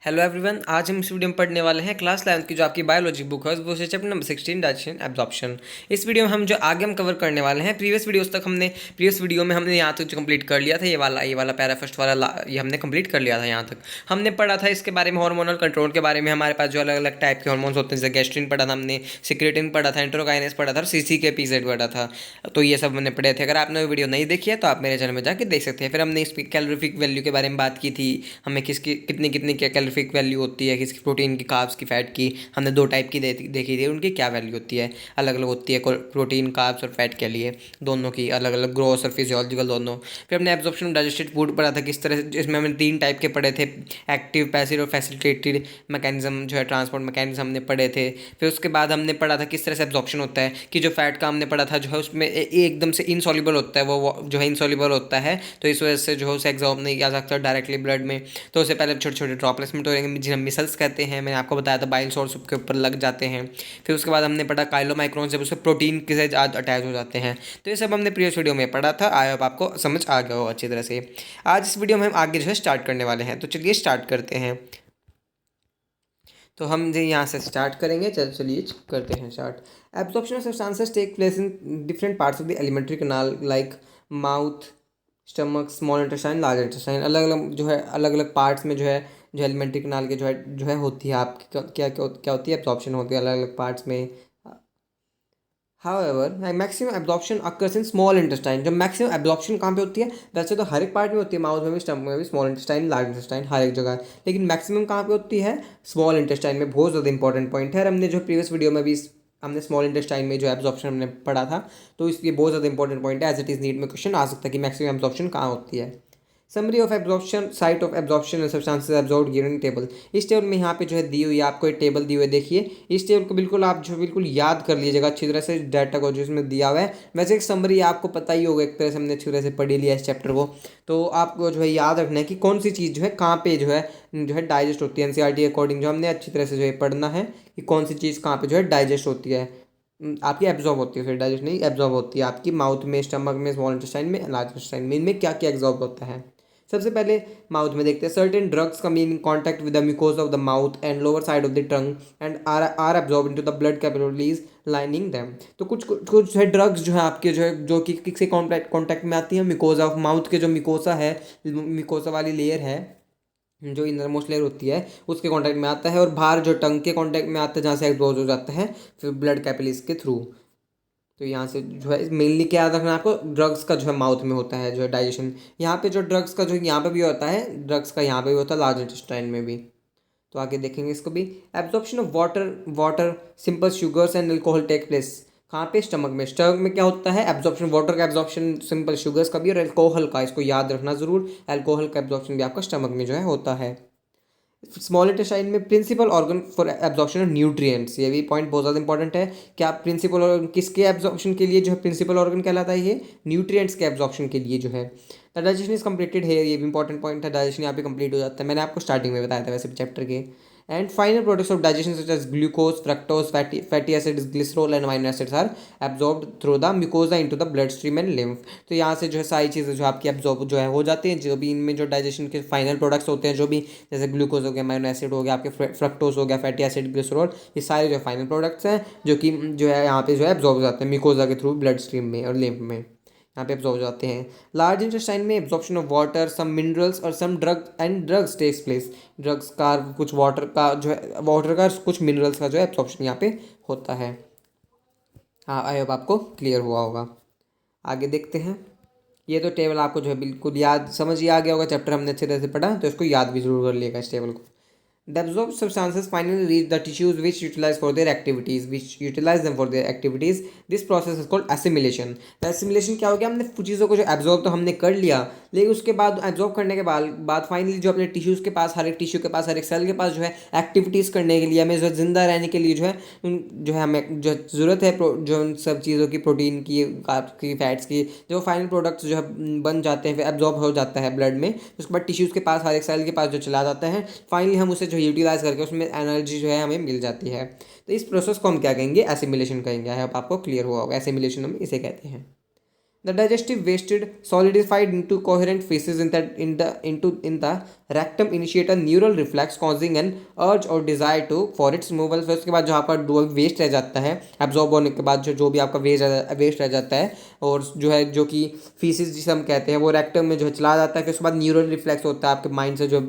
Hello everyone, आज हम इस वीडियो में पढ़ने वाले हैं क्लास 11 की जो आपकी बायोलॉजी बुक है वो से चैप्टर नंबर 16 डाइजेशन एब्जॉर्प्शन। इस वीडियो में हम जो आगे हम कवर करने वाले हैं प्रीवियस वीडियो में हमने यहाँ तक जो कंप्लीट कर लिया था। ये वाला पैरा फर्स्ट वाला ये हमने कंप्लीट कर लिया था। यहाँ तक हमने पढ़ा था इसके बारे में, हार्मोनल कंट्रोल के बारे में। हमारे पास जो अलग अलग टाइप के हार्मोन्स होते हैं, जैसे गैस्ट्रिन पढ़ा था हमने, सिक्रेटिन पढ़ा था, एंटेरोकाइनेस पढ़ा था और CCK-PZ पढ़ा था। तो ये सब हमने पढ़े थे। अगर आपने वीडियो नहीं देखी है तो आप मेरे चैनल में जाके देख सकते हैं। फिर हमने इसकी कैलोरीफिक वैल्यू के बारे में बात की थी। हमें किसकी कितनी कितनी क्या कैलोरीफिक वैल्यू होती है, किसकी प्रोटीन की, कार्ब्स की, फैट की। हमने दो टाइप की देखी थी, उनकी क्या वैल्यू होती है, अलग अलग होती है प्रोटीन, कार्ब्स और फैट के लिए, दोनों की अलग अलग, ग्रोथ और फिजियोलॉजिकल दोनों। फिर हमने एब्जॉर्प्शन डाइजेस्टेड फूड पढ़ा था किस तरह से, इसमें हमने तीन टाइप के पढ़े थे, एक्टिव, पैसिव और फैसिलिटेटेड मैकेनिज्म जो है, ट्रांसपोर्ट मैकेनिज्म हमने पढ़े थे। फिर उसके बाद हमने पढ़ा था किस तरह से एब्जॉर्प्शन होता है, कि जो फैट का हमने पढ़ा था जो है उसमें एकदम से इनसॉल्युबल होता है, वो जो है इनसॉल्युबल होता है, तो इस वजह से जो है उसे एब्जॉर्ब नहीं किया जा सकता डायरेक्टली ब्लड में। तो उससे पहले छोटे छोटे ड्रॉपलेट्स में रहेंगे जिन्हें मिसल्स कहते हैं। मैंने आपको बताया था बाइल सोर्स के ऊपर लग जाते हैं। फिर उसके बाद हमने पढ़ा काइलोमाइक्रोन, जब उससे प्रोटीन के साथ अटैच हो जाते हैं। तो ये सब हमने प्रीवियस वीडियो में पढ़ा था। आई होप आपको समझ आ गया हो अच्छी तरह से। आज इस वीडियो में हम आगे जो है स्टार्ट करने वाले हैं, तो चलिए स्टार्ट करते हैं। तो हम जो यहाँ से स्टार्ट करेंगे, चलिए करते हैं start. Absorption of substances take place in different parts of the alimentary canal like mouth, stomach, small intestine, large intestine. अलग अलग जो है अलग अलग पार्ट्स में जो एलिमेंट्री कैनाल के जो है होती है आपकी क्या क्या क्या होती है, एब्जॉर्प्शन होती है अलग अलग पार्ट्स में। However maximum absorption occurs in small intestine. जब मैक्सिमम एब्जॉर्प्शन कहाँ पे होती है, वैसे तो हर एक पार्ट में होती है, माउथ में भी, स्टमक में भी, स्मॉल इंटेस्टाइन, लार्ज इंटेस्टाइन, हर एक जगह। लेकिन मैक्सिमम कहाँ पे होती है, स्मॉल इंटेस्टाइन में। बहुत ज़्यादा इंपॉर्टेंट पॉइंट है। और हमने जो प्रीवियस वीडियो में भी हमने स्मॉल इंटेस्टाइन में जो एब्जॉर्प्शन हमने पढ़ा था, तो इसलिए बहुत ज़्यादा इंपॉर्टेंट पॉइंट है। एज इट इज़ नीट में क्वेश्चन आ सकता है कि मैक्सिमम एब्जॉर्प्शन कहाँ होती है। Summary of absorption, site of absorption and substances absorbed given table. इस टेबल में यहाँ पे जो है दी हुई है, आपको एक टेबल दी हुई है, देखिए इस टेबल को बिल्कुल आप जो बिल्कुल याद कर लीजिएगा अच्छी तरह से, डाटा को जो इसमें दिया हुआ है। वैसे एक समरी आपको पता ही होगा, एक तरह से हमने अच्छी तरह से पढ़ ही लिया इस चैप्टर को। तो आपको जो है याद रखना है कि कौन सी चीज़ जो है कहाँ पे जो है डाइजेस्ट होती है। NCERT अकॉर्डिंग जो हमने अच्छी तरह से जो है पढ़ना है कि कौन सी चीज़ कहाँ पे जो है डाइजेस्ट होती है, आपकी एब्जॉर्ब होती है, फिर डाइजेस्ट नहीं, एब्जॉर्ब होती है आपकी माउथ में, स्टमक में, स्मॉल इंटेस्टाइन में, लार्ज इंटेस्टाइन में। इनमें क्या क्या एब्जॉर्ब होता है। सबसे पहले माउथ में देखते हैं। Certain drugs come in contact with the mucosa of the mouth and lower side of the tongue and are absorb into the blood capillaries lining them. तो कुछ कुछ है ड्रग्स जो है आपके जो है जो कि किसके कॉन्टैक्ट में आती है, म्यूकोसा ऑफ माउथ के जो म्यूकोसा है, म्यूकोसा वाली लेयर है, जो इनर मोस्ट लेयर होती है, उसके कांटेक्ट में आता है। और बाहर जो टंग के कांटेक्ट में आता है, जहाँ से एब्जॉर्ब हो जाता है फिर ब्लड कैपिलरीज के थ्रू। तो यहाँ से जो है मेनली क्या याद रखना है आपको, ड्रग्स का जो है माउथ में होता है जो है डाइजेशन। यहाँ पे जो ड्रग्स का जो यहाँ पे भी होता है, ड्रग्स का यहाँ पे भी होता है, लार्ज इंटेस्टाइन में भी। तो आगे देखेंगे इसको भी। Absorption of water water simple sugars and alcohol take place कहाँ पे, स्टमक में। स्टमक में क्या होता है, एब्जॉर्प्शन वाटर का, एब्जॉर्प्शन सिंपल शुगर्स का भी और अल्कोहल का, इसको याद रखना जरूर। अल्कोहल का एब्जॉर्प्शन भी आपका स्टमक में जो है होता है। स्मॉल इंटेस्टाइन में principal organ for absorption of nutrients, ये भी पॉइंट बहुत ज़्यादा इंपॉर्टेंट है। क्या प्रिंसिपल ऑर्गन किसके एब्जॉर्प्शन के लिए जो है प्रिंसिपल ऑर्गन कहलाता है, ये न्यूट्रिएंट्स के एब्जॉर्प्शन के लिए जो है। द डाइजेशन इज कंप्लीटेड है, ये भी इंपॉर्टेंट पॉइंट है। डाइजेशन यहाँ पे कंप्लीट हो जाता है, मैंने आपको स्टार्टिंग में बताया था वैसे चैप्टर के। And final products of digestion such as glucose, fructose, fatty acids, glycerol and amino acids are absorbed through the mucosa into the blood stream and lymph. तो यहाँ से जो है सारी चीज़ें जो आपकी एब्जॉर्ब जो है हो जाती हैं, जो भी इनमें जो डाइजेशन के फाइनल प्रोडक्ट्स होते हैं, जो भी जैसे ग्लूकोज हो गया, अमीनो एसिड हो गया, आपके फ्रक्टोज हो गया, फैटी एसिड, ग्लिसरॉल, ये सारे जो फाइनल प्रोडक्ट्स हैं जो कि जो है यहाँ पे जो है एब्जॉर्ब हो जाते हैं म्यूकोजा के थ्रू ब्लड स्ट्रीम में और लिम्फ में, यहाँ पे एब्जॉर्ब हो जाते हैं। लार्ज इंटेस्टाइन में absorption of water, some minerals और some drugs takes place. Drugs का, कुछ वाटर का जो है, वाटर का कुछ मिनरल्स का जो है एब्जॉर्प्शन यहाँ पे होता है। हाँ, आई होप आपको क्लियर हुआ होगा। आगे देखते हैं। ये तो टेबल आपको जो है बिल्कुल याद समझ ही आ गया होगा, चैप्टर हमने अच्छे तरह से पढ़ा, तो इसको याद भी जरूर कर लिएगा इस टेबल को। The absorbed substances finally reach the tissues which utilize for their activities, which utilize them for their activities. This process is called assimilation. तो assimilation क्या हो गया, हमने कुछ चीज़ों को जो एब्जॉर्ब तो हमने कर लिया, लेकिन उसके बाद एब्जॉर्ब करने के बाद फाइनली जो अपने टिश्यूज़ के पास, हर एक टिश्यू के पास, हर एक सेल के पास जो है एक्टिविटीज़ करने के लिए, हमें जो जिंदा रहने के लिए जो है हमें जो ज़रूरत है, जो उन सब चीज़ों की, प्रोटीन की, कार्ब्स की, फैट्स की, जो फाइनल प्रोडक्ट्स जो है बन जाते हैं, एब्जॉर्ब हो जाता है ब्लड में। उसके बाद टिश्यूज़ के पास, हर एक सेल के पास जो चला जाता है, फाइनली हम उसे जो यूटिलाइज करके उसमें एनर्जी जो है हमें मिल जाती है। तो इस प्रोसेस को हम क्या कहेंगे, एसिमिलेशन कहेंगे। है अब आपको क्लियर हुआ होगा, एसिमिलेशन हम इसे कहते हैं। The digestive wasted solidified into coherent feces in the rectum initiate a neural reflex causing an urge or desire to for its removal। फिर उसके बाद जहाँ पर जो वेस्ट रह जाता है एब्जॉर्ब होने के बाद जो भी आपका वेस्ट रह जाता है और जो है जो कि फीसिस जिसे हम कहते हैं वो रेक्टम में जो है चला जाता है। फिर उसके बाद न्यूरल रिफ्लेक्स होता है आपके माइंड से जो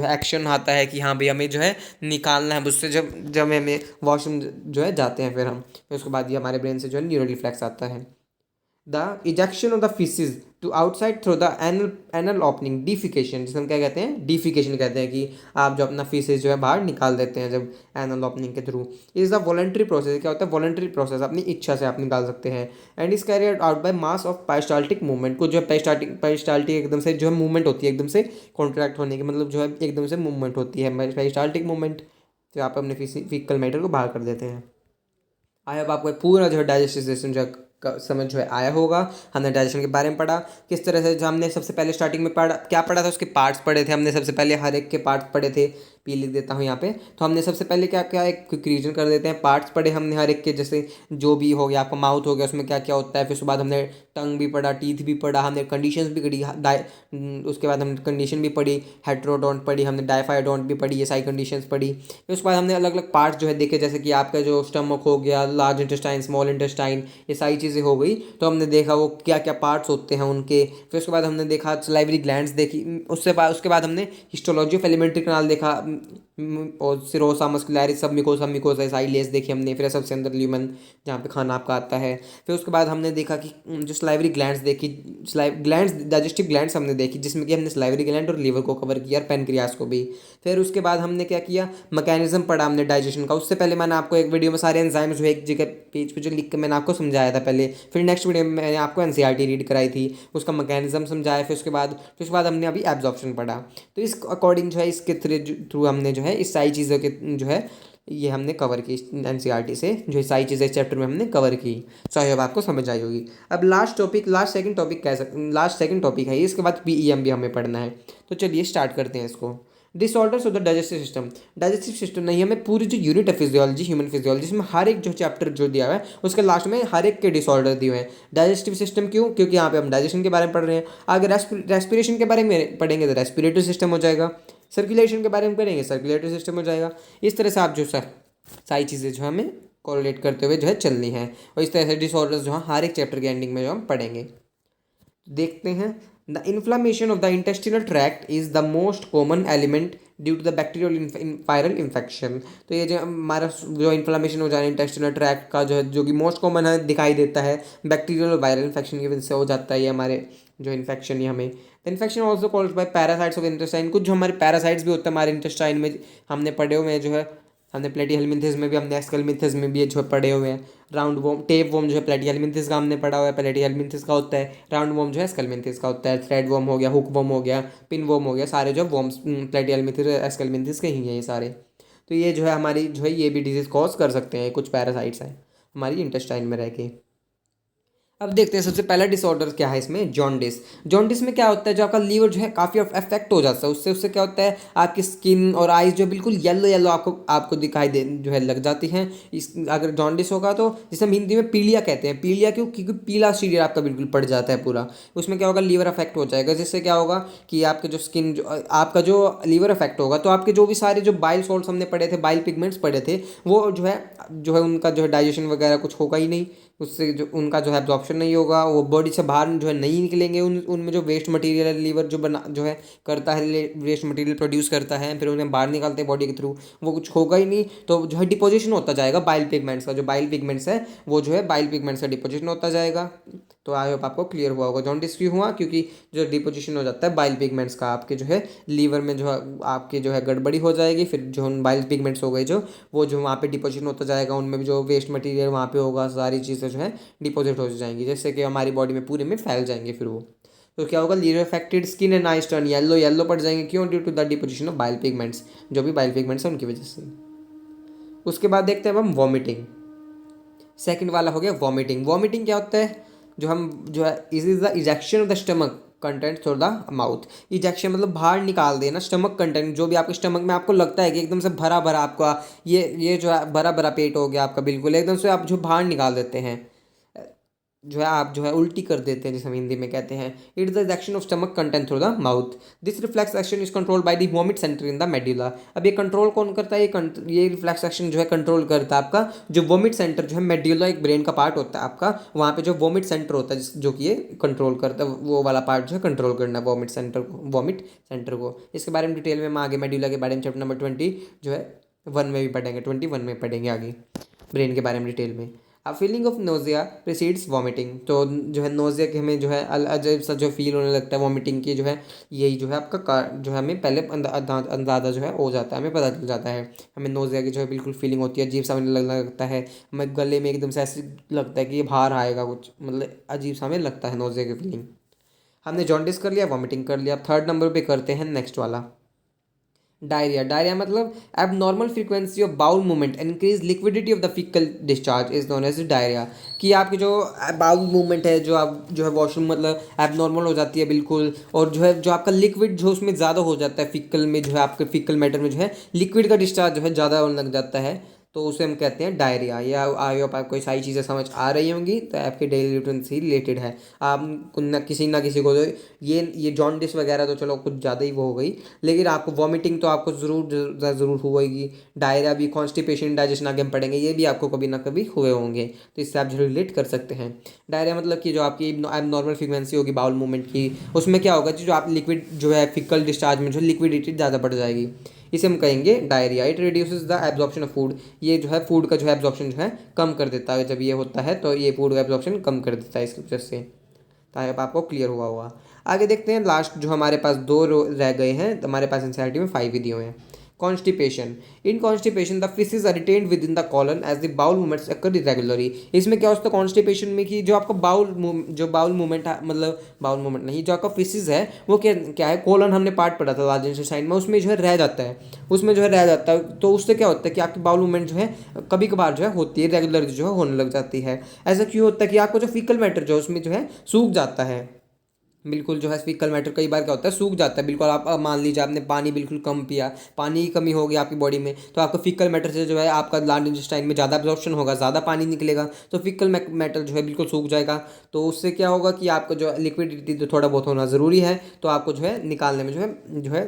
है एक्शन आता है कि हाँ भाई हमें जो है निकालना है उससे। जब जब हमें वॉशरूम जो है जाते हैं फिर उसके बाद ये हमारे ब्रेन से जो है न्यूरल रिफ्लेक्स आता है। The ejection of the faeces to outside through the anal opening defecation, जिसे हम क्या कहते हैं डिफिकेशन कहते हैं कि आप जो अपना फीसिस जो है बाहर निकाल देते हैं जब एनल ओपनिंग के through. Is the voluntary process, क्या होता है वॉलंटरी प्रोसेस, अपनी इच्छा से आप निकाल सकते हैं। And is carried out by mass of peristaltic movement, को जो है पेरिस्टाल्टिक एकदम से जो है मूवमेंट होती है एकदम से कॉन्ट्रैक्ट होने की मतलब जो है एकदम से मूवमेंट होती है पेरिस्टाल्टिक मूवमेंट, तो आप अपने फीकल मैटर को बाहर कर देते हैं। आई होप आपको पूरा जो है डाइजेस्टिव सिस्टम जो है समझ जो है आया होगा। हमने डाइजेशन के बारे में पढ़ा किस तरह से, जो हमने सबसे पहले स्टार्टिंग में क्या पढ़ा था, उसके पार्ट्स पढ़े थे हमने। सबसे पहले हर एक के पार्ट्स पढ़े थे, पी लिख देता हूँ यहाँ पे। तो हमने सबसे पहले क्या क्या एक क्विक रिवीजन कर देते हैं। पार्ट्स पढ़े हमने हर एक के, जैसे जो भी हो गया आपका माउथ हो गया उसमें क्या क्या होता है। फिर उसके बाद हमने टंग भी पढ़ा, टीथ भी पढ़ा, हमने कंडीशंस भी पढ़ी, उसके बाद हमने कंडीशन भी पढ़ी, हेट्रोडोंट पढ़ी, हमने डायफाइडोंट भी पढ़ी, ये सारी कंडीशंस पढ़ी। फिर उसके बाद हमने अलग अलग पार्ट्स जो है देखे, जैसे कि आपका जो स्टमक हो गया, लार्ज इंटेस्टाइन, स्मॉल इंटेस्टाइन, ये सारी चीज़ें हो गई। तो हमने देखा वो क्या क्या पार्ट्स होते हैं उनके। फिर उसके बाद हमने देखा सलाइवरी ग्लैंड्स देखी, उसके बाद हमने हिस्टोलॉजी ऑफ एलिमेंट्री कैनाल देखा, और सिरोसा मस्कुलरिस सब मिकोसा मिकोसा साइलेस देखी हमने। फिर सबसे अंदर ल्यूमन जहाँ पे खाना आपका आता है। फिर उसके बाद हमने देखा कि जो सलाइवरी ग्लैंड्स देखी, ग्लैंड्स डाइजेस्टिव ग्लैंड्स हमने देखी, जिसमें कि हमने सलाइवरी ग्लैंड और लीवर को कवर किया और पेनक्रियास को भी। फिर उसके बाद हमने क्या किया, मैकेनिज्म पढ़ा हमने डाइजेशन का। उससे पहले मैंने आपको एक वीडियो में सारे एंजाइम्स जो एक जगह पेज पे जो लिख के मैंने आपको समझाया था पहले। फिर नेक्स्ट वीडियो में मैंने आपको एनसीईआरटी रीड कराई थी, उसका मैकेनिज्म समझाया। फिर उसके बाद हमने अभी एब्जॉर्प्शन पढ़ा। तो इस अकॉर्डिंग जो है इसके थ्रू हमने जो है इस सारी चीज़ों के जो है ये हमने कवर की एनसीईआरटी से, जो सारी चीज़ें इस चैप्टर में हमने कवर की। सो आई होप आपको समझ आई होगी। अब लास्ट सेकंड टॉपिक है ये, इसके बाद पीईएम भी हमें पढ़ना है। तो चलिए स्टार्ट करते हैं इसको। Disorders of the digestive system नहीं, हमें पूरी जो यूनिट है फिजियोलॉजी, ह्यूमन फिजियोलॉजी, इसमें हर एक जो चैप्टर जो दिया हुआ है उसके लास्ट में हर एक के डिसऑर्डर दिए हुए हैं। डाइजेस्टिव सिस्टम क्यों, क्योंकि यहाँ पे हम डाइजेशन के बारे में पढ़ रहे हैं। अगर रेस्पिरेशन के बारे में पढ़ेंगे तो रेस्पिरेटरी सिस्टम हो जाएगा, सर्कुलेशन के बारे में पढ़ेंगे सर्कुलेटरी सिस्टम हो जाएगा। इस तरह से आप जो सारी चीज़ें जो हमें कोरिलेट करते हुए जो है चलनी है, और इस तरह से डिसऑर्डर्स जो है हर एक चैप्टर के एंडिंग में जो हम पढ़ेंगे। देखते हैं, the inflammation of the intestinal tract is the most common element due to the bacterial viral infection. तो ये जो हमारा जो इन्फ्लामेशन हो जाए इंटेस्टिनल ट्रैक्ट का जो कि मोस्ट कॉमन है दिखाई देता है, बैक्टीरियल और वायरल इन्फेक्शन की वजह से हो जाता है ये हमारे जो इन्फेक्शन, ये हमें the infection also called by parasites of intestine. कुछ जो हमारे पैरासाइट्स भी होते हैं हमारे इंटेस्टाइन में, हमने पढ़े हुए हैं जो है, हमने प्लेटिहेल्मिन्थेस में भी, हमने एस्केल्मिन्थेस में भी जो पढ़े हुए हैं। राउंड वोम, टेप वोम जो है प्लेटिहेल्मिन्थेस का हमने पढ़ा हुआ है, प्लेटिहेल्मिन्थेस का होता है। राउंड वोम जो है एस्केल्मिन्थेस का होता है। थ्रेड वोम हो गया, हुक वोम हो गया, पिन वोम हो गया, सारे जो वोम्स प्लेटिहेल्मिन्थेस एस्केल्मिन्थेस के ही हैं ये सारे। तो ये जो है हमारी जो है ये भी डिजीज़ कॉज कर सकते हैं, कुछ पैरासाइट्स हैं हमारी इंटेस्टाइन में रह के। अब देखते हैं सबसे पहला डिसऑर्डर क्या है इसमें, जॉन्डिस। जॉन्डिस में क्या होता है, जो आपका लीवर जो है काफ़ी अफेक्ट हो जाता है, उससे क्या होता है आपकी स्किन और आइज जो बिल्कुल येलो येलो आपको दिखाई दे जो है लग जाती हैं। इस अगर जॉन्डिस होगा तो, जिसे हम हिंदी में पीलिया कहते हैं। पीलिया क्यों, क्योंकि पीला शरीर आपका बिल्कुल पड़ जाता है पूरा। उसमें क्या होगा, लीवर अफेक्ट हो जाएगा, जिससे क्या होगा कि आपके जो स्किन आपका जो लीवर अफेक्ट होगा तो आपके जो भी सारे जो बाइल सॉल्ट्स हमने पढ़े थे, बाइल पिगमेंट्स पढ़े थे, वो जो है उनका जो है डाइजेशन वगैरह कुछ होगा ही नहीं। उससे जो उनका जो है एब्जॉर्प्शन नहीं होगा, वो बॉडी से बाहर जो है नहीं निकलेंगे। उनमें जो वेस्ट मटेरियल है, लीवर जो है करता है, वेस्ट मटेरियल प्रोड्यूस करता है, फिर उन्हें बाहर निकालते हैं बॉडी के थ्रू, वो कुछ होगा ही नहीं। तो जो है डिपोजिशन होता जाएगा बाइल पिगमेंट्स का, जो बाइल पिगमेंट्स है वो जो है बाइल पिगमेंट्स का डिपोजिशन होता जाएगा। तो आई होप आपको क्लियर हुआ होगा। जॉन्डिस क्यों हुआ, क्योंकि जो डिपोजिशन हो जाता है बाइल पिगमेंट्स का आपके जो है लीवर में, जो है आपके जो है गड़बड़ी हो जाएगी। फिर जो बाइल पिगमेंट्स हो गए जो वो जो वहाँ पे डिपोजिशन होता जाएगा, उनमें भी जो वेस्ट मटेरियल वहाँ पे होगा, सारी चीज़ें जो है डिपॉजिट हो जाएंगी, जैसे कि हमारी बॉडी में पूरे में फैल जाएंगे फिर वो। तो क्या होगा, liver affected, skin and eyes turn yellow पड़ जाएंगे। क्यों, due to the deposition of bile pigments, जो भी बाइल पिगमेंट्स हैं उनकी वजह से। उसके बाद देखते हैं हम वॉमिटिंग। सेकंड वाला हो गया वॉमिटिंग। वॉमिटिंग क्या होता है, जो है is the ejection of the stomach content through the mouth. Ejection मतलब बाहर निकाल देना स्टमक कंटेंट, जो भी आपके स्टमक में आपको लगता है कि एकदम से भरा भरा आपका ये जो है भरा भरा पेट हो गया आपका, बिल्कुल एकदम से आप जो बाहर निकाल देते हैं। जो है आप जो है उल्टी कर देते हैं, जिसे हम हिंदी में कहते हैं। It is the action of stomach content through the mouth. This reflex action is controlled by the vomit centre in the medulla. अब ये कंट्रोल कौन करता है? ये रिफ्लेक्स एक्शन जो है कंट्रोल करता है आपका जो वॉमिट सेंटर जो है, मेडुला एक ब्रेन का पार्ट होता है आपका, वहाँ पे जो वॉमिट सेंटर होता है जो कि ये कंट्रोल करता है, वो वाला पार्ट जो है कंट्रोल करना है वॉमिट सेंटर को। इसके बारे में डिटेल में हम आगे मेडुला के बारे में चैप्टर नंबर 20 जो है 1 में भी पढ़ेंगे, 21 में पढ़ेंगे आगे ब्रेन के बारे में डिटेल में। अब feeling of nausea precedes vomiting. तो जो है नोजिया के हमें जो है अजीब सा जो फील होने लगता है वॉमिटिंग की, जो है यही जो है आपका जो है हमें पहले अंदाज़ा जो है हो जाता है, हमें पता चल जाता है। हमें नोजिया की जो है बिल्कुल फीलिंग होती है, अजीब सा हमें लगने लगता है, हमें गले में एकदम से ऐसे लगता है कि ये बाहर आएगा कुछ, मतलब अजीब सा हमें लगता है नोजिया की फीलिंग। हमने जॉन्डिस कर लिया, वॉमिटिंग कर लिया। अब थर्ड नंबर पे करते हैं नेक्स्ट वाला, डायरिया। डायरिया मतलब abnormal frequency of bowel movement, increase liquidity of the faecal discharge is known as diarrhoea. कि आपकी जो बाउल मूवमेंट है, जो आप जो है वॉशरूम मतलब एबनॉर्मल हो जाती है बिल्कुल, और जो है जो आपका लिक्विड जो उसमें ज़्यादा हो जाता है, फिकल में जो है आपके फिकल मैटर में जो है लिक्विड का डिस्चार्ज जो है ज़्यादा होने लग जाता है, तो उसे हम कहते हैं डायरिया। या आई होप आपको सारी चीज़ें समझ आ रही होंगी, तो आपके डेली रूटीन से रिलेटेड है। आप ना किसी को तो ये जॉन्डिस वगैरह तो चलो कुछ ज़्यादा ही वो हो गई, लेकिन आपको वॉमिटिंग तो आपको ज़रूर हुएगी। डायरिया भी, कॉन्स्टिपेशन, डाइजेशन आगे हम पढ़ेंगे, ये भी आपको कभी ना कभी हुए होंगे, तो इससे आप जो रिलेट कर सकते हैं। डायरिया मतलब कि जो आपकी एबनॉर्मल फ्रीक्वेंसी होगी बाउल मूवमेंट की, उसमें क्या होगा कि जो आप लिक्विड जो है फिकल डिस्चार्ज में जो लिक्विडिटी ज़्यादा बढ़ जाएगी, इसे हम कहेंगे diarrhoea. It reduces the absorption of food. ये जो है फूड का जो है एब्जॉर्प्शन जो है कम कर देता है, जब ये होता है तो ये फूड का एब्जॉर्प्शन कम कर देता है इसकी वजह से। तो अब आपको क्लियर हुआ होगा। आगे देखते हैं लास्ट जो हमारे पास दो रह गए हैं, तो हमारे पास एनसीईआरटी में 5 ही दिए हुए हैं। Constipation. In constipation the faeces are retained within the colon as the bowel movements occur irregularly. इसमें क्या होता है कॉन्स्टिपेशन में कि जो आपका बाउल मूवमेंट मतलब बाउल मूवमेंट नहीं, जो आपका फिशेज है वो क्या क्या है, कॉलन हमने पार्ट पढ़ा था लार्ज इंटेस्टाइन में, उसमें जो है रह जाता है, उसमें जो है रह जाता है, तो उससे क्या होता है कि आपकी बाउल मूवमेंट जो है कभी कभार जो है होती है, रेगुलर जो है होने लग जाती है। ऐसा क्यों होता है कि आपको जो फीकल मैटर जो है उसमें जो है सूख जाता है, बिल्कुल जो है फीकल मैटर कई बार क्या होता है सूख जाता है बिल्कुल। आप मान लीजिए आपने पानी बिल्कुल कम पिया, पानी की कमी होगी आपकी बॉडी में, तो आपका फीकल मैटर से जो है आपका लार्ज इंटेस्टाइन में ज़्यादा एब्जॉर्प्शन होगा, ज़्यादा पानी निकलेगा, तो फीकल मैटर जो है बिल्कुल सूख जाएगा। तो उससे क्या होगा कि आपका जो लिक्विडिटी तो थोड़ा बहुत होना ज़रूरी है, तो आपको जो है निकालने में जो है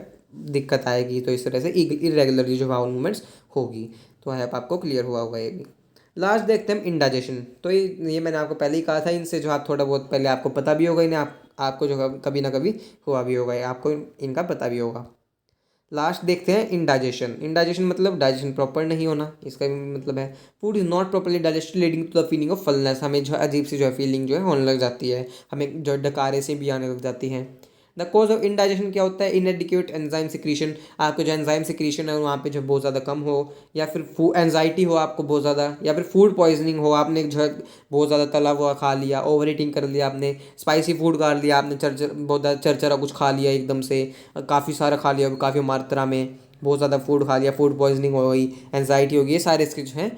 दिक्कत आएगी। तो इस तरह से इरेगुलरली जो बाउल मूवमेंट्स होगी। तो है आपको क्लियर हुआ होगा ये भी। लास्ट देखते हैं हम इंडाइजेशन। तो ये मैंने आपको पहले ही कहा था, इनसे जो आप थोड़ा बहुत पहले आपको पता भी होगा, इन्हें आपको जो कभी ना कभी हुआ भी होगा, आपको इनका पता भी होगा। लास्ट देखते हैं इंडाइजेशन। इंडाइजेशन मतलब डाइजेशन प्रॉपर नहीं होना, इसका भी मतलब है food is not properly digested leading to the feeling of fullness. हमें जो अजीब सी जो है फीलिंग जो है होने लग जाती है, हमें जो डकारे से भी आने लग जाती हैं। द कॉज ऑफ इंडाइजेशन क्या होता है? इनएडिक्वेट एंजाइम सिक्रीशन। आपको जो एंजाइम सिक्रीशन है वहाँ पे जो बहुत ज़्यादा कम हो, या फिर एंजाइटी हो आपको बहुत ज़्यादा, या फिर फूड पॉइजनिंग हो, आपने जो है बहुत ज़्यादा तला हुआ खा लिया, ओवर ईटिंग कर लिया, आपने स्पाइसी फूड खा लिया, आपने चरचर बहुत ज़्यादा चरचरा कुछ खा लिया एकदम से, काफ़ी सारा खा लिया, काफ़ी मात्रा में बहुत ज़्यादा फूड खा लिया, फूड पॉइजनिंग हो गई, एंजाइटी हो गई, ये सारे इसके जो हैं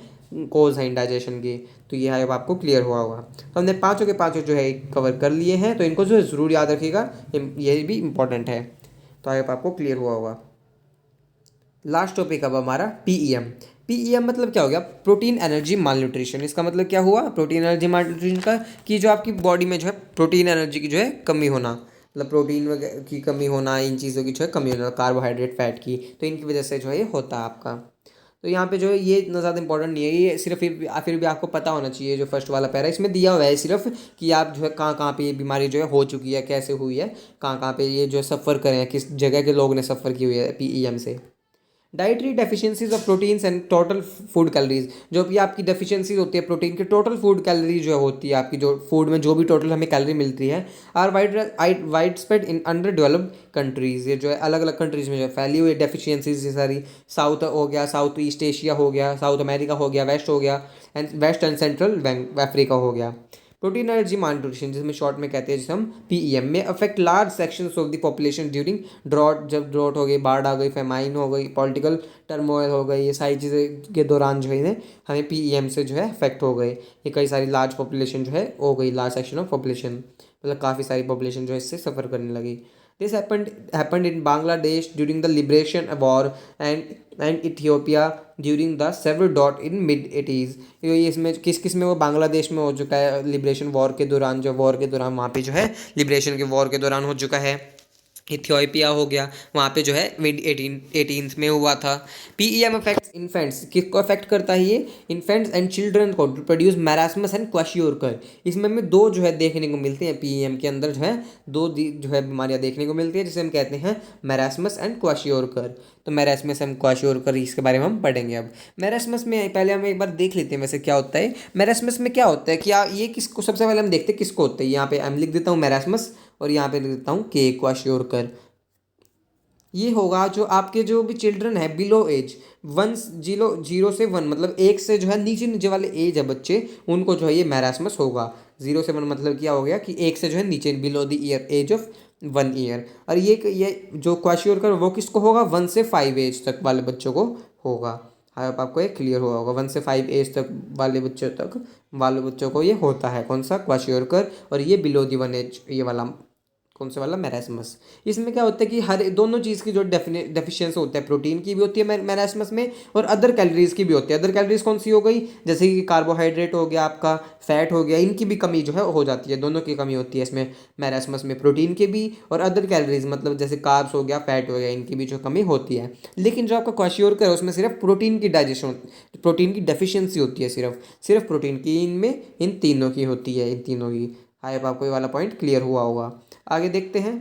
कोज हैं इंडाइजेशन के। तो ये है अब आपको क्लियर हुआ होगा। तो हमने पाँचों के पाँचों जो है कवर कर लिए हैं, तो इनको जो है ज़रूर याद रखिएगा, ये भी इम्पॉर्टेंट है। तो अब आपको क्लियर हुआ होगा। लास्ट टॉपिक अब हमारा पीईएम। पीईएम मतलब क्या हो गया? प्रोटीन एनर्जी माल न्यूट्रिशन। इसका मतलब क्या हुआ? प्रोटीन एनर्जी माल न्यूट्रिशन का कि जो आपकी बॉडी में जो है प्रोटीन एनर्जी की जो है कमी होना, मतलब प्रोटीन वगैरह की कमी होना, इन चीज़ों की जो है कमी होना, कार्बोहाइड्रेट फैट की, तो इनकी वजह से जो है ये होता है आपका। तो यहाँ पे जो है ये इतना ज़्यादा इंपॉर्टेंट नहीं है, ये सिर्फ फिर भी आपको पता होना चाहिए। जो फर्स्ट वाला पैरा इसमें दिया हुआ है सिर्फ कि आप जो है कहाँ कहाँ पे ये बीमारी जो है हो चुकी है, कैसे हुई है, कहाँ कहाँ पे ये जो सफ़र करें हैं, किस जगह के लोग ने सफ़र की हुई है पीईएम से। Dietary deficiencies of proteins and total food calories. जो भी आपकी डेफिशिएंसीज होती है प्रोटीन की, टोटल फूड कैलोरी जो होती है आपकी, जो फूड में जो भी टोटल हमें कैलोरी मिलती है, are widespread in underdeveloped countries. ये जो है अलग अलग कंट्रीज़ में जो फैली हुई डेफिशिएंसीज ये सारी, साउथ हो गया, साउथ ईस्ट एशिया हो गया, साउथ अमेरिका हो गया, वेस्ट हो गया, वेस्ट एंड सेंट्रल अफ्रीका हो गया। प्रोटीन एनर्जी माल न्यूट्रिशन जिसमें शॉर्ट में कहते हैं, जिसे हम पीईएम में affect large sections of the population during drought. जब ड्रॉट हो गई, बाढ़ आ गई, फेमाइन हो गई, पॉलिटिकल टर्मोइल हो गई, ये सारी चीज़ें के दौरान जो है हमें पीईएम से जो है अफेक्ट हो गए। ये कई सारी लार्ज पॉपुलेशन जो है हो गई, लार्ज सेक्शन ऑफ पॉपुलेशन, मतलब काफ़ी सारी पॉपुलेशन जो है इससे सफ़र करने लगी। This happened in Bangladesh during the liberation war and Ethiopia during the several dot in mid eighties. ये इसमें किस किस में वो बांग्लादेश में हो चुका है लिबरेशन वॉर के दौरान, जो वॉर के दौरान वहाँ पे जो है लिबरेशन के वॉर के दौरान हो चुका है। इथियोपिया हो गया, वहाँ पे जो है मिड 18th में हुआ था। PEM अफेक्ट्स इन्फेंट्स, किसको अफेक्ट करता है ये? इन्फेंट्स एंड चिल्ड्रन को प्रोड्यूस मैरास्मस एंड क्वाशियोरकर। इसमें हमें दो जो है देखने को मिलते हैं, PEM के अंदर जो है दो जो है बीमारियाँ देखने को मिलती है, जिसे हम कहते हैं मैरास्मस एंड क्वाशियोरकर। तो मैरास्मस एंड क्वाशियोरकर इसके बारे में हम पढ़ेंगे। अब मैरास्मस में पहले हम एक बार देख लेते हैं वैसे क्या होता है। मैरास्मस में क्या होता है, क्या ये किसको, सबसे पहले हम देखते हैं किसको होता है। यहाँ पे मैं लिख देता हूँ मैरास्मस और यहाँ पे लिख देता हूँ के क्वाशियोरकर। ये होगा जो आपके जो भी चिल्ड्रन है बिलो एज 0 से 1, मतलब 1 से जो है नीचे नीचे वाले एज है बच्चे, उनको जो है ये मैरास्मस होगा। 0 से 1 मतलब क्या हो गया कि 1 से जो है नीचे, below the year age of 1 year. और ये जो क्वाशियोरकर वो किसको होगा? 1 से 5 एज तक वाले बच्चों को होगा। हाँ, अब आपको ये क्लियर हुआ होगा, 1 से 5 एज तक वाले बच्चों को ये होता है कौन सा? क्वाशियोरकर। और ये बिलो दी 1 एज, ये वाला कौन सा वाला? मैरास्मस। इसमें क्या होता है कि हर दोनों चीज़ की जो डेफिशिएंसी होता है, प्रोटीन की भी होती है मैरास्मस में और अदर कैलोरीज की भी होती है। अदर कैलोरीज कौन सी हो गई? जैसे कि कार्बोहाइड्रेट हो गया, आपका फैट हो गया, इनकी भी कमी जो है हो जाती है। दोनों की कमी होती है इसमें मैरास्मस में, प्रोटीन के भी और अदर कैलोरीज, मतलब जैसे कार्ब्स हो गया, फैट हो गया, इनकी भी जो कमी होती है। लेकिन जो आपका क्वाशियोरकर है उसमें सिर्फ प्रोटीन की डाइजेशन, प्रोटीन की डेफिशिएंसी होती है, सिर्फ प्रोटीन की, इनमें इन तीनों की होती है, इन तीनों की। आई होप आपको ये वाला पॉइंट क्लियर हुआ होगा। आगे देखते हैं,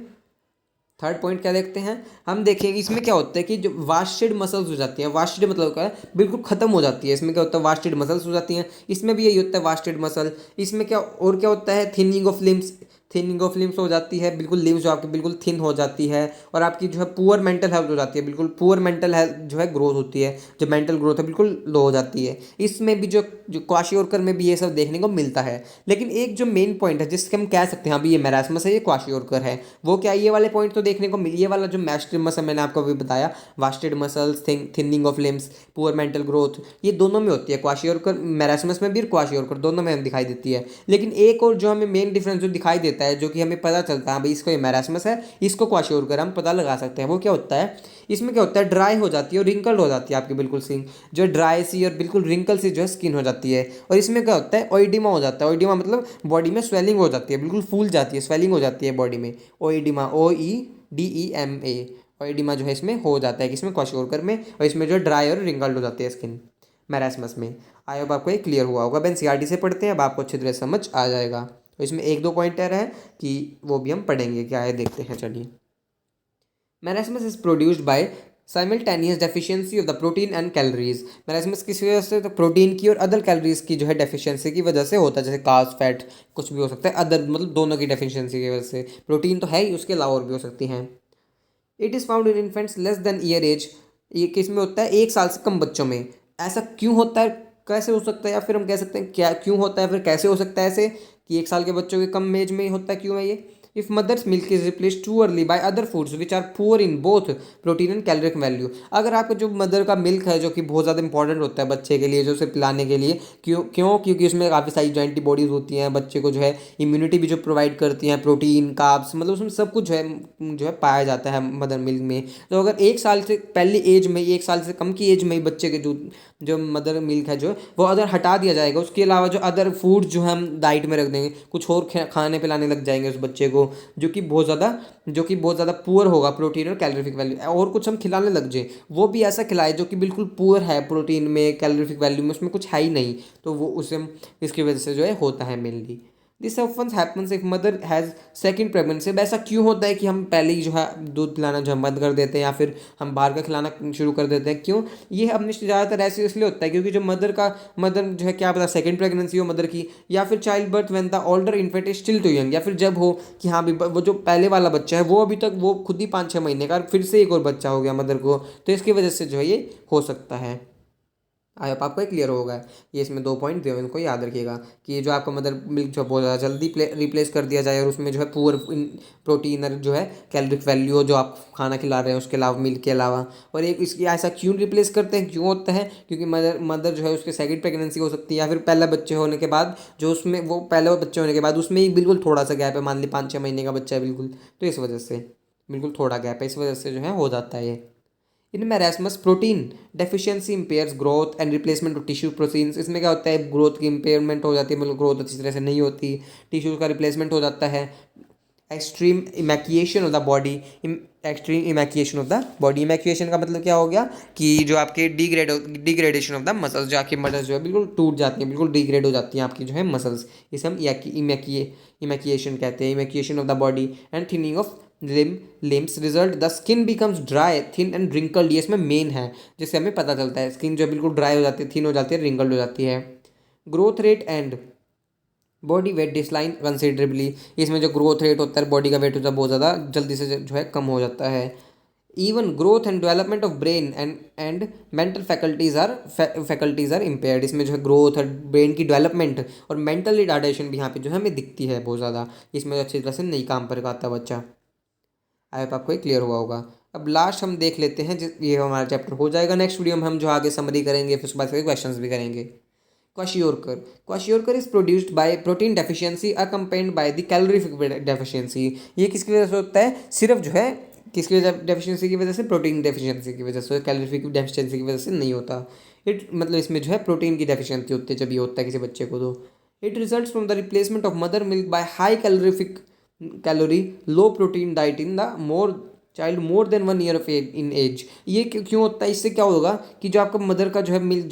थर्ड पॉइंट क्या देखते हैं हम। देखेंगे इसमें क्या होता है कि जो वास्टेड मसल्स हो जाती हैं, वास्टेड मतलब क्या है? बिल्कुल ख़त्म हो जाती है। इसमें क्या होता है? वास्टेड मसल्स हो जाती हैं। इसमें भी यही होता है, वास्टेड मसल। इसमें क्या और क्या होता है? थिनिंग ऑफ लिम्स हो जाती है, बिल्कुल लिम्स जो आपकी बिल्कुल थिन हो जाती है। और आपकी जो है पुअर मेंटल हेल्थ हो जाती है, बिल्कुल पुअर मेंटल हेल्थ जो है ग्रोथ होती है, जो मेंटल ग्रोथ है बिल्कुल लो हो जाती है। इसमें भी जो क्वाशियोरकर में भी ये सब देखने को मिलता है। लेकिन एक जो मेन पॉइंट है जिसके हम कह सकते हैं अभी ये मैरास्मस है, ये क्वाशियोरकर है, वो क्या? ये वाले पॉइंट तो देखने को मिल, ये वाला जो मैस्टेड मसल मैंने आपको अभी बताया, wasted muscles, thinning of limbs, poor mental growth, ये दोनों में होती है। क्वाशियोरकर मैरास्मस में भी और क्वाशियोरकर दोनों में दिखाई देती है। लेकिन एक और जो हमें मेन डिफरेंस जो दिखाई देता है, जो कि हमें पता चलता है भाई इसको ये मैरास्मस है, इसको क्वाशियोरकर, हम पता लगा सकते हैं, वो क्या होता है? इसमें क्या होता है? ड्राई हो जाती है और रिंकल्ड हो जाती है आपकी बिल्कुल स्किन, जो ड्राई सी और बिल्कुल रिंकल सी जो है स्किन हो जाती है। और इसमें क्या होता है? ओइडिमा हो जाता है। ओइडिमा मतलब बॉडी में स्वेलिंग हो जाती है, बिल्कुल फूल जाती है, स्वेलिंग हो जाती है बॉडी में। ओइडिमा, OEDEMA, ओइडिमा जो है इसमें हो जाता है, किसमें? क्वाशियोरकर में। और इसमें जो ड्राई और रिंकल्ड हो जाती है स्किन मैरास्मस में। आई होप आपको ये क्लियर हुआ होगा। अब NCERT से पढ़ते हैं, अब आपको अच्छी तरह समझ आ जाएगा। तो इसमें एक दो पॉइंटर है कि वो भी हम पढ़ेंगे, क्या है देखते हैं, चलिए। Marasmus is produced by simultaneous deficiency of the protein and calories. Marasmus किस वजह से? तो प्रोटीन की और अदर कैलोरीज की जो है डेफिशिएंसी की वजह से होता है, जैसे कार्ब्स, फैट, कुछ भी हो सकता है, अदर मतलब दोनों की डेफिशिएंसी की वजह से। प्रोटीन तो है ही, उसके अलावा और भी हो सकती हैं। It is found in infants less than year age. ये किस में होता है? 1 साल से कम बच्चों में। ऐसा क्यों होता है, कैसे हो सकता है, या फिर हम कह सकते हैं क्या क्यों होता है, फिर कैसे हो सकता है ऐसे कि 1 साल के बच्चों के कम एज में ही होता है, क्यों है ये? If mother's milk is replace too early by other foods which are poor in both protein and caloric value. अगर आपका जो मदर का मिल्क है, जो कि बहुत ज़्यादा इंपॉर्टेंट होता है बच्चे के लिए, जो उसे पिलाने के लिए, क्योंकि उसमें काफ़ी सारी जो एंटीबॉडीज़ होती हैं, बच्चे को जो है इम्यूनिटी भी जो प्रोवाइड करती हैं, प्रोटीन, कार्ब्स, मतलब उसमें सब कुछ जो है पाया जाता है मदर मिल्क में। तो अगर 1 साल से पहली एज में, 1 साल से कम की एज में ही बच्चे के जो मदर मिल्क है जो वो अगर हटा दिया जाएगा, उसके अलावा जो अदर फूड जो हम डाइट में रख देंगे, कुछ और खाने पिलाने लग जाएंगे उस बच्चे को, जो कि बहुत ज़्यादा पुअर होगा प्रोटीन और कैलोरीफिक वैल्यू, और कुछ हम खिलाने लग जाए, वो भी ऐसा खिलाए जो कि बिल्कुल पुअर है प्रोटीन में, कैलोरीफिक वैल्यू में, उसमें कुछ है ही नहीं, तो वो उसे इसकी वजह से जो है होता है mainly. This often happens if mother has second pregnancy. ऐसा क्यों होता है कि हम पहले ही जो है दूध पिलाना जो हम बंद कर देते हैं, या फिर हम बाहर का खिलाना शुरू कर देते हैं? क्यों ये अपने ज़्यादातर ऐसे इसलिए होता है क्योंकि जो मदर जो है, क्या पता सेकंड प्रेगनेंसी हो मदर की, या फिर childbirth when the older infant is still too young, या फिर जब हो कि हाँ भी वो जो पहले वाला बच्चा है वो अभी तक वो खुद ही 5-6 महीने का, फिर से एक और बच्चा हो गया मदर को, तो इसकी वजह से जो है ये हो सकता है। आई होप आपको क्लियर होगा। ये इसमें 2 पॉइंट दिए हुए हैं, इनको याद रखिएगा कि जो आपका मदर मिल्क जो बहुत ज़्यादा जल्दी रिप्लेस कर दिया जाए, और उसमें जो है पुअर प्रोटीन और जो है कैलोरिक वैल्यू जो आप खाना खिला रहे हैं उसके अलावा, मिल्क के अलावा। और एक इसकी ऐसा क्यों रिप्लेस करते हैं, क्यों होता है? क्योंकि मदर जो है उसके सेकंड प्रेगनेंसी हो सकती है, या फिर पहला बच्चे होने के बाद, जो उसमें वो पहले बच्चे होने के बाद उसमें ही बिल्कुल थोड़ा सा गैप है, मान ली 5-6 महीने का बच्चा है बिल्कुल, तो इस वजह से बिल्कुल थोड़ा गैप है, इस वजह से जो है हो जाता है ये। In marasmus protein deficiency impairs growth and replacement of tissue proteins. इसमें क्या होता है, ग्रोथ की इम्पेयरमेंट हो जाती है, मतलब ग्रोथ अच्छी तरह से नहीं होती, टिश्यू का रिप्लेसमेंट हो जाता है। Extreme emaciation of the body, extreme emaciation of the body. Emaciation का मतलब क्या हो गया कि जो आपके डिग्रेडेशन ऑफ द मसल्स, जो आपकी मसल्स जो है बिल्कुल टूट जाती हैं, बिल्कुल डिग्रेड हो जाती हैं आपकी जो है मसल्स, इसे हम इमैक्यूएशन कहते हैं। Emaciation of the body and thinning of limbs result the skin becomes dry thin and wrinkled. ये इसमें मेन है जिससे हमें पता चलता है, स्किन जो बिल्कुल ड्राई हो जाती है, थिन हो जाती है, रिंकल्ड हो जाती है। Growth rate and body weight decline considerably. इसमें जो ग्रोथ रेट होता है, बॉडी का वेट होता है, बहुत ज़्यादा जल्दी से जो है कम हो जाता है। Even growth and development of brain and mental faculties are impaired. इसमें जो है ग्रोथ और ब्रेन की डेवलपमेंट और मेंटल रिटार्डेशन भी यहाँ पे जो है हमें दिखती है बहुत ज़्यादा, इसमें अच्छी तरह से नहीं काम कर पाता बच्चा। आई होप आपको ये क्लियर हुआ होगा। अब लास्ट हम देख लेते हैं, ये हमारा चैप्टर हो जाएगा। नेक्स्ट वीडियो में हम जो आगे समरी करेंगे, फिर उसके बाद क्वेश्चंस भी करेंगे। Kwashiorkor, kwashiorkor is produced by protein deficiency accompanied by the calorific deficiency. ये किसकी वजह से होता है, सिर्फ जो है किसकी वजह, डेफिशिएंसी की वजह से, प्रोटीन डेफिशिएंसी की वजह से, कैलोरीफिक डेफिशिएंसी की वजह से नहीं होता। इट मतलब इसमें जो है प्रोटीन की डेफिशिएंसी होती है जब ये होता है किसी बच्चे को। तो it results from the replacement of mother milk by high calorie low protein diet in the child more than 1 year of age in age. ये क्यों होता है, इससे क्या होगा कि जो आपका मदर का जो है मिल्क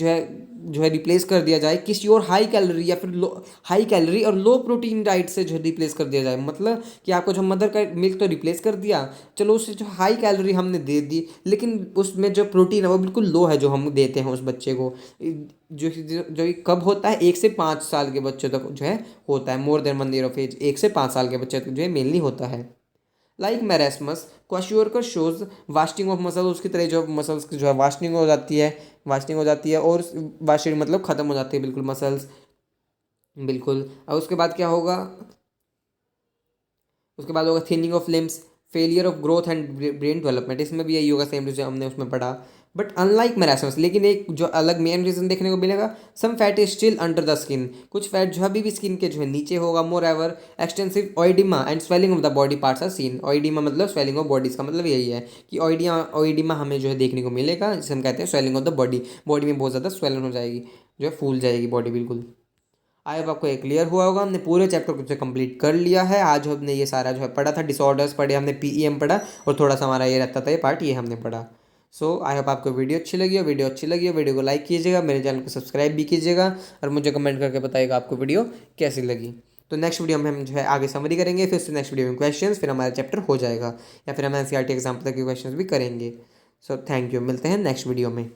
जो है रिप्लेस कर दिया जाए किसी और हाई कैलोरी या फिर लो हाई कैलोरी और लो प्रोटीन डाइट से जो है रिप्लेस कर दिया जाए। मतलब कि आपको जो मदर का मिल्क तो रिप्लेस कर दिया, चलो उससे जो हाई कैलोरी हमने दे दी, लेकिन उसमें जो प्रोटीन है वो बिल्कुल लो है जो हम देते हैं उस बच्चे को। जो कब होता है, 1 से 5 साल के बच्चे तक जो है होता है, more than 1 year of age, 1 से 5 साल के बच्चे तक जो है मेनली होता है। Like marasmus, kwashiorkor shows wasting of muscle. उसकी तरह जो मसल्स की जो है वास्टिंग हो जाती है, और वास्टिंग मतलब ख़त्म हो जाती है बिल्कुल मसल्स, बिल्कुल। और उसके बाद क्या होगा, उसके बाद होगा thinning of limbs, failure of growth and brain development. इसमें भी यही होगा, सेम जो हमने उसमें पढ़ा। बट अनलाइक मैरास्मस, लेकिन एक जो अलग मेन रीजन देखने को मिलेगा, some fat is still under the skin. कुछ फैट जो अभी भी स्किन के जो है नीचे होगा। Moreover extensive oedema and swelling of the body parts are seen. Oedema मतलब स्वेलिंग ऑफ बॉडीज का मतलब यही है कि ऑइडिमा हमें जो है देखने को मिलेगा, जिसे हम कहते हैं swelling of the body. Body में बहुत ज़्यादा स्वेलन हो जाएगी, जो है फूल जाएगी बॉडी बिल्कुल। आई होप आपको ये क्लियर हुआ होगा। हमने पूरे चैप्टर को कंप्लीट कर लिया है। आज हमने ये सारा जो है पढ़ा था, डिसऑर्डर्स पढ़े हमने, पीईएम पढ़ा, और थोड़ा सा हमारा ये रहता था ये पार्ट, ये हमने पढ़ा। सो आई होप आपको वीडियो अच्छी लगी हो। वीडियो को लाइक कीजिएगा, मेरे चैनल को सब्सक्राइब भी कीजिएगा, और मुझे कमेंट करके बताइएगा आपको वीडियो कैसी लगी। तो नेक्स्ट वीडियो में हम जो है आगे समरी करेंगे, फिर उससे नेक्स्ट वीडियो में क्वेश्चंस, फिर हमारा चैप्टर हो जाएगा, या फिर हम एनसीईआरटी एग्जाम तक के क्वेश्चंस भी करेंगे। सो थैंक यू, मिलते हैं नेक्स्ट वीडियो में।